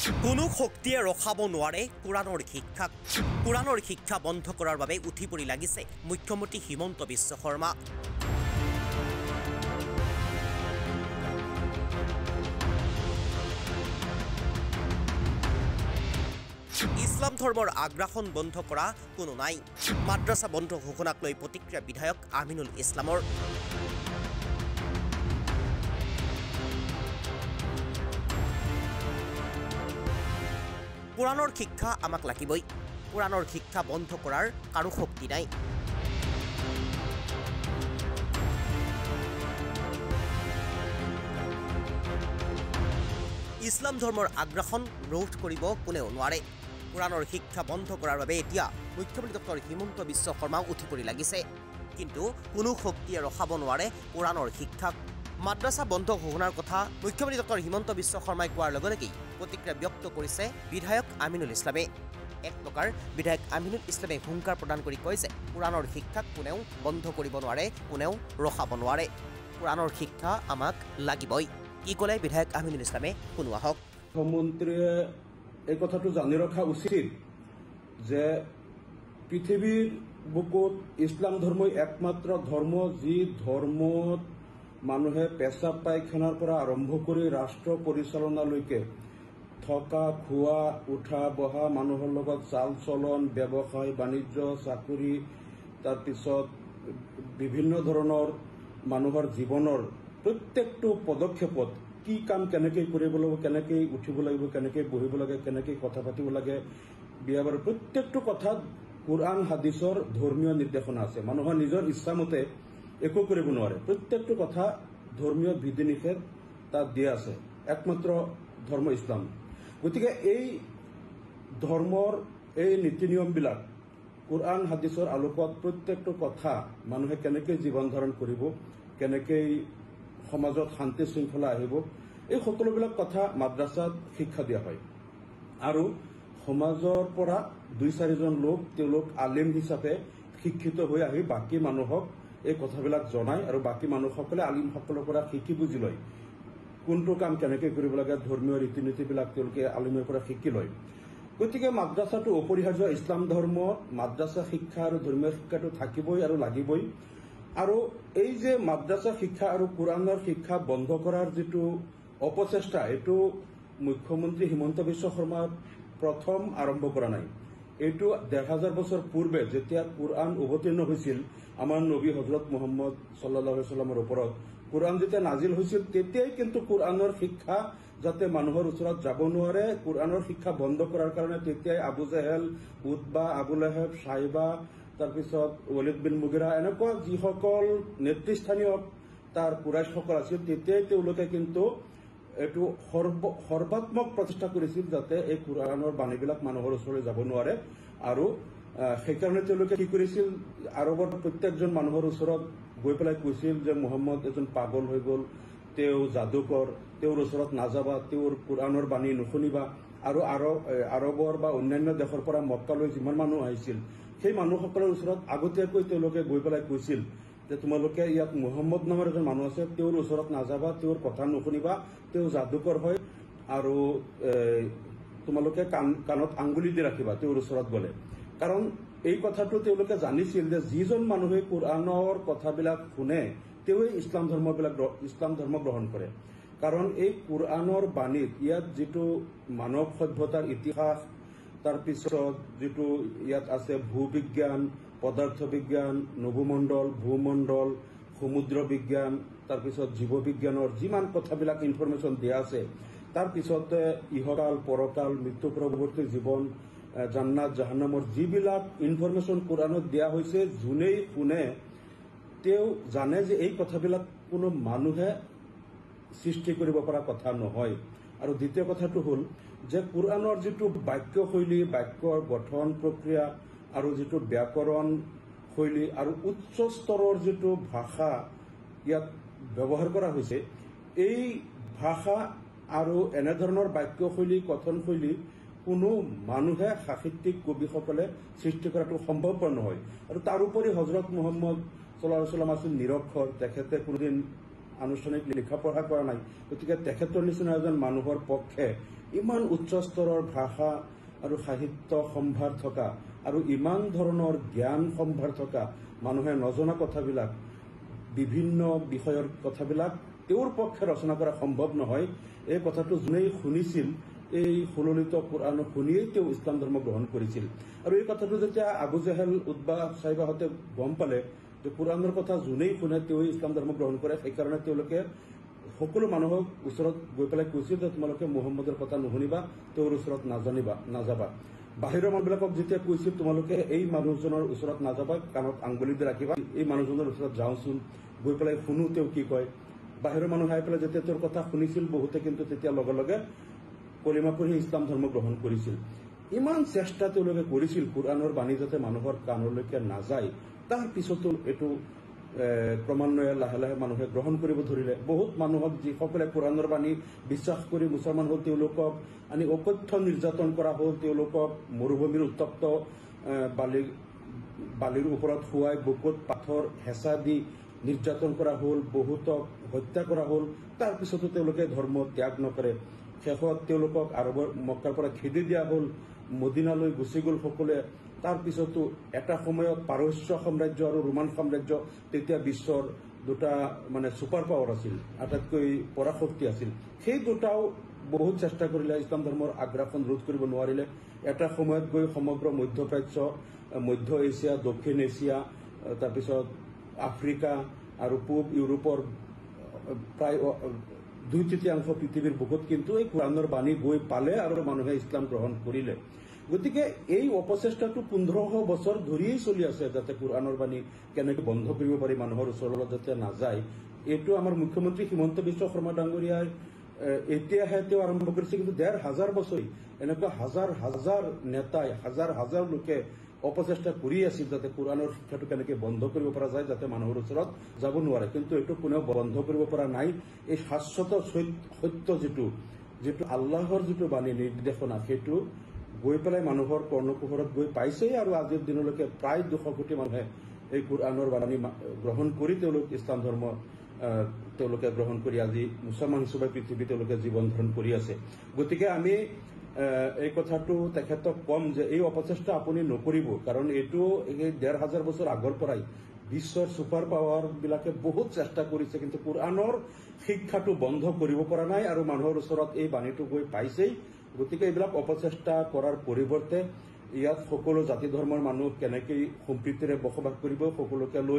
কোনো শক্তিয়ে ৰখাব নোৱাৰে কোৰাণৰ শিক্ষাক। কোৰাণৰ শিক্ষা বন্ধ কৰাৰ বাবে উঠি পৰি লাগিছে মুখ্যমন্ত্ৰী হিমন্ত বিশ্ব শৰ্মা। ইছলাম ধৰ্মৰ আগ্ৰাসন বন্ধ কৰা কোনো নাই। মাদ্ৰাছা বন্ধ ঘোষণাক লৈ প্ৰতিক্ৰিয়া বিধায়ক আমিনুল ইছলামৰ। কোৰাণৰ শিক্ষা আমাক লাগিবই। কোৰাণৰ শিক্ষা বন্ধ কৰাৰ কাৰো শক্তি নাই। ইছলাম ধৰ্মৰ আগ্ৰাসন ৰোধ কৰিব কোনেও নোৱাৰে। কোৰাণৰ শিক্ষা বন্ধ কৰাৰ বাবে এতিয়া মুখ্যমন্ত্ৰী ডক্টৰ হিমন্ত বিশ্ব শৰ্মাও উঠি পৰি লাগিছে। কিন্তু কোনো শক্তিয়ে ৰখাব নোৱাৰে কোৰাণৰ শিক্ষাক। মাদ্ৰাছা বন্ধ ঘোষণাৰ কথা মুখ্যমন্ত্ৰী ডক্টৰ হিমন্ত বিশ্ব শৰ্মাই কোৱাৰ লগে লগেই প্ৰতিক্ৰিয়া ব্যক্ত কৰিছে বিধায়ক আমিনুল ইছলামে। এক প্ৰকাৰ বিধায়ক আমিনুল ইছলামে হুংকাৰ প্ৰদান কৰি কয় যে কোৰাণৰ শিক্ষাক কোনেও বন্ধ কৰিব নোৱাৰে, কোনেও ৰখাব নোৱাৰে। কোৰাণৰ শিক্ষা আমাক লাগিবই। কি ক'লে বিধায়ক আমিনুল ইছলামে শুনোৱা হওক। মুখ্যমন্ত্ৰীয়ে এই কথাটো জানি ৰখা উচিত যে পৃথিৱীৰ বুকুত ইছলাম ধৰ্মই একমাত্ৰ ধৰ্ম, যি ধৰ্মত মানুহে পেচাব পায়খানাৰ পৰা আৰম্ভ কৰি ৰাষ্ট্ৰ পৰিচালনালৈকে থকা খোৱা উঠা বহা মানুহৰ লগত চাল চলন, ব্যৱসায় বাণিজ্য, চাকৰি, তাৰপিছত বিভিন্ন ধৰণৰ মানুহৰ জীৱনৰ প্ৰত্যেকটো পদক্ষেপত কি কাম কেনেকৈ কৰিব লাগিব, কেনেকৈ উঠিব লাগিব, কেনেকৈ বহিব লাগে, কেনেকৈ কথা পাতিব লাগে, বিয়া বাৰু প্ৰত্যেকটো কথাত কোৰআন হাদিছৰ ধৰ্মীয় নিৰ্দেশনা আছে। মানুহৰ নিজৰ ইচ্ছামতে একো কৰিব নোৱাৰে। প্ৰত্যেকটো কথা ধৰ্মীয় বিধি নিষেধ তাত দিয়া আছে। একমাত্ৰ ধৰ্ম ইছলাম। গতিকে এই ধৰ্মৰ এই নীতি নিয়মবিলাক কোৰআন হাদিছৰ আলোকত প্ৰত্যেকটো কথা মানুহে কেনেকৈ জীৱন ধাৰণ কৰিব, কেনেকৈ সমাজত শান্তি শৃংখলা আহিব, এই সকলোবিলাক কথা মাদ্ৰাছাত শিক্ষা দিয়া হয়। আৰু সমাজৰ পৰা ২-৪জন লোক তেওঁলোক আলিম হিচাপে শিক্ষিত হৈ আহি বাকী মানুহক এই কথাবিলাক জনায় আৰু বাকী মানুহসকলে আলিমসকলৰ পৰা শিকি বুজি লয়। কোনটো কাম কেনেকৈ কৰিব লাগে, ধৰ্মীয় ৰীতি নীতিবিলাক তেওঁলোকে আলিমৰ পৰা শিকি লয়। গতিকে মাদ্ৰাছাটো অপৰিহাৰ্য। ইছলাম ধৰ্মত মাদ্ৰাছা শিক্ষা আৰু ধৰ্মীয় শিক্ষাটো থাকিবই আৰু লাগিবই। আৰু এই যে মাদ্ৰাছা শিক্ষা আৰু কোৰআনৰ শিক্ষা বন্ধ কৰাৰ যিটো অপচেষ্টা, এইটো মুখ্যমন্ত্ৰী হিমন্ত বিশ্ব শৰ্মাই প্ৰথম আৰম্ভ কৰা নাই। এইটো ১,৫০০ বছৰ পূৰ্বে যেতিয়া কোৰআন অৱতীৰ্ণ হৈছিল আমাৰ নবী হজৰত মুহাম্মদ সাল্লাল্লাহু আলাইহি ওয়াসাল্লামৰ ওপৰত, কোৰআন যেতিয়া নাজিল হৈছিল তেতিয়াই কিন্তু কোৰআনৰ শিক্ষা যাতে মানুহৰ ওচৰত যাব নোৱাৰে, কোৰআনৰ শিক্ষা বন্ধ কৰাৰ কাৰণে তেতিয়াই আবু জেহেল, উতবা, আবু লেহেব, সাইবা, তাৰপিছত ৱালিদ বিন মুগিৰা এনেকুৱা যিসকল নেতৃস্থানীয় তাৰ কুৰাইশসকল আছিল, তেতিয়াই তেওঁলোকে কিন্তু এইটো সৰ্বাত্মক প্ৰচেষ্টা কৰিছিল যাতে এই কোৰআনৰ বাণীবিলাক মানুহৰ ওচৰলৈ যাব নোৱাৰে। আৰু সেইকাৰণে তেওঁলোকে কি কৰিছিল, আৰৱৰ প্ৰত্যেকজন মানুহৰ ওচৰত গৈ পেলাই কৈছিল যে মুহাম্মদ এজন পাগল হৈ গ'ল, তেওঁ যাদুকৰ, তেওঁৰ ওচৰত নাযাবা, তেওঁৰ কোৰআনৰ বাণী নুশুনিবা। আৰু আৰৱৰ বা অন্যান্য দেশৰ পৰা মক্কালৈ যিমান মানুহ আহিছিল সেই মানুহসকলৰ ওচৰত আগতীয়াকৈ তেওঁলোকে গৈ পেলাই কৈছিল যে তোমালোকে ইয়াত মুহাম্মদ নামৰ এজন মানুহ আছে, তেওঁৰ ওচৰত নাযাবা, তেওঁৰ কথা নুশুনিবা, তেওঁ যাদুকৰ হয়, আৰু তোমালোকে কাণত আঙুলি দি ৰাখিবা তেওঁৰ ওচৰত গ'লে। কাৰণ এই কথাটো তেওঁলোকে জানিছিল যে যিজন মানুহে কোৰআনৰ কথাবিলাক শুনে তেওঁই ইছলাম ধৰ্ম গ্ৰহণ কৰে। কাৰণ এই কোৰআনৰ বাণীত ইয়াত যিটো মানৱ সভ্যতাৰ ইতিহাস, তাৰপিছত যিটো ইয়াত আছে ভূবিজ্ঞান, পদাৰ্থ বিজ্ঞান, নভোমণ্ডল, ভূমণ্ডল, সমুদ্ৰ বিজ্ঞান, তাৰপিছত জীৱ বিজ্ঞানৰ যিমান কথাবিলাক ইনফৰমেশ্যন দিয়া আছে, তাৰপিছতে ইহকাল, পৰকাল, মৃত্যু পৰৱৰ্তী জীৱন, জান্নাত জাহান্নামৰ যিবিলাক ইনফৰমেশ্যন কোৰআনত দিয়া হৈছে, যোনেই শুনে তেওঁ জানে যে এই কথাবিলাক কোনো মানুহে সৃষ্টি কৰিব পৰা কথা নহয়। আৰু দ্বিতীয় কথাটো হ'ল যে কোৰআনৰ যিটো বাক্যশৈলী, বাক্যৰ গঠন প্ৰক্ৰিয়া আৰু যিটো ব্যাকৰণ শৈলী আৰু উচ্চ স্তৰৰ যিটো ভাষা ইয়াত ব্যৱহাৰ কৰা হৈছে, এই ভাষা আৰু এনেধৰণৰ বাক্যশৈলী, কথনশৈলী কোনো মানুহে সাহিত্যিক কবিসকলে সৃষ্টি কৰাটো সম্ভৱপৰ নহয়। আৰু তাৰোপৰি হজৰত মুহাম্মদ সাল্লাল্লাহু আলাইহি ওয়াসাল্লাম আছিল নিৰক্ষৰ, তেখেতে কোনোদিন আনুষ্ঠানিক লিখা পঢ়া কৰা নাই গতিকে তেখেতৰ নিচিনা এজন মানুহৰ পক্ষে ইমান উচ্চ স্তৰৰ ভাষা আৰু সাহিত্য সম্ভাৰ থকা আৰু ইমান ধৰণৰ জ্ঞান সম্ভাৰ থকা মানুহে নজনা কথাবিলাক বিভিন্ন বিষয়ৰ কথাবিলাক তেওঁৰ পক্ষে ৰচনা কৰা সম্ভৱ নহয় এই কথাটো যোনেই শুনিছিল এই সুললিত কোৰআন শুনিয়েই তেওঁ ইছলাম ধৰ্ম গ্ৰহণ কৰিছিল আৰু এই কথাটো যেতিয়া আবু জেহেল উতবা সাহিবাহঁতে গম পালে যে কোৰআনৰ কথা যোনেই শুনে তেওঁ ইছলাম ধৰ্ম গ্ৰহণ কৰে সেইকাৰণে তেওঁলোকে সকলো মানুহক ওচৰত গৈ পেলাই কৈছিল যে তোমালোকে মুহাম্মদৰ কথা নুশুনিবা তেওঁৰ ওচৰত নাযাবা বাহিৰৰ মানুহবিলাকক যেতিয়া কৈছিল তোমালোকে এই মানুহজনৰ ওচৰত নাযাবা কাণত আঙুলি দি ৰাখিবা এই মানুহজনৰ ওচৰত যাওঁচোন গৈ পেলাই শুনো তেওঁ কি কয় বাহিৰৰ মানুহ আহি পেলাই যেতিয়া তেওঁৰ কথা শুনিছিল বহুতে কিন্তু তেতিয়া লগে লগে কলিমা পঢ়ি ইছলাম ধৰ্ম গ্ৰহণ কৰিছিল ইমান চেষ্টা তেওঁলোকে কৰিছিল কোৰআনৰ বাণী যাতে মানুহৰ কাণলৈকে নাযায় তাৰ পিছতো এইটো ক্ৰমান্বয়ে লাহে লাহে মানুহে গ্ৰহণ কৰিব ধৰিলে বহুত মানুহক যিসকলে কোৰআনৰ বাণী বিশ্বাস কৰি মুছলমান হ'ল তেওঁলোকক আনি অকথ্য নিৰ্যাতন কৰা হ'ল তেওঁলোকক মৰুভূমিৰ উত্তপ্ত বালিৰ ওপৰত শুৱাই বুকুত পাথৰ হেঁচা দি নিৰ্যাতন কৰা হ'ল বহুতক হত্যা কৰা হ'ল তাৰপিছতো তেওঁলোকে ধৰ্ম ত্যাগ নকৰে শেষত তেওঁলোকক আৰবৰ মক্কাৰ পৰা খেদি দিয়া হ'ল মদিনালৈ গুচি গ'ল সকলোৱে তাৰপিছতো এটা সময়ত পাৰস্য সাম্ৰাজ্য আৰু ৰোমান সাম্ৰাজ্য তেতিয়া বিশ্বৰ দুটা মানে ছুপাৰ পাৱাৰ আছিল আটাইতকৈ পৰাশক্তি আছিল সেই দুটাও বহুত চেষ্টা কৰিলে ইছলাম ধৰ্মৰ আগ্ৰাসন ৰোধ কৰিব নোৱাৰিলে এটা সময়ত গৈ সমগ্ৰ মধ্যপ্ৰাচ্য মধ্য এছিয়া দক্ষিণ এছিয়া তাৰপিছত আফ্ৰিকা আৰু পূব ইউৰোপৰ প্ৰায় 2/3 পৃথিৱীৰ বুকুত কিন্তু এই কোৰআনৰ বাণী গৈ পালে আৰু মানুহে ইছলাম গ্ৰহণ কৰিলে গতিকে এই অপচেষ্টাটো 1500 বছৰ ধৰিয়েই চলি আছে যাতে কোৰআনৰ বাণী কেনেকৈ বন্ধ কৰিব পাৰি মানুহৰ ওচৰলৈ যাতে নাযায় এইটো আমাৰ মুখ্যমন্ত্ৰী হিমন্ত বিশ্ব শৰ্মা ডাঙৰীয়াই এতিয়াহে তেওঁ আৰম্ভ কৰিছে কিন্তু 1500 বছৰ এনেকুৱা হাজাৰ হাজাৰ নেতাই হাজাৰ হাজাৰ লোকে অপচেষ্টা কৰি আছিল যাতে কোৰআনৰ শিক্ষাটো কেনেকৈ বন্ধ কৰিব পৰা যায় যাতে মানুহৰ ওচৰত যাব নোৱাৰে কিন্তু এইটো কোনেও বন্ধ কৰিব পৰা নাই এই শাশ্বত সত্য যিটো আল্লাহৰ যিটো বাণী নিৰ্দেশনা সেইটো গৈ পেলাই মানুহৰ কৰ্ণকুহৰত গৈ পাইছেই আৰু আজিৰ দিনলৈকে প্ৰায় 200 কোটি মানুহে এই কোৰআনৰ বাণী গ্ৰহণ কৰি তেওঁলোক ইছলাম ধৰ্ম তেওঁলোকে গ্ৰহণ কৰি আজি মুছলমান হিচাপে পৃথিৱী তেওঁলোকে জীৱন ধাৰণ কৰি আছে গতিকে আমি এই কথাটো তেখেতক কম যে এই অপচেষ্টা আপুনি নকৰিব কাৰণ এইটো 1500 বছৰ আগৰ পৰাই বিশ্বৰ ছুপাৰ পাৱাৰ বিলাকে বহুত চেষ্টা কৰিছে কিন্তু কোৰআনৰ শিক্ষাটো বন্ধ কৰিব পৰা নাই আৰু মানুহৰ ওচৰত এই বাণীটো গৈ পাইছেই গতিকে এইবিলাক অপচেষ্টা কৰাৰ পৰিৱৰ্তে ইয়াত সকলো জাতি ধৰ্মৰ মানুহ কেনেকৈ সম্প্ৰীতিৰে বসবাস কৰিব সকলোকে লৈ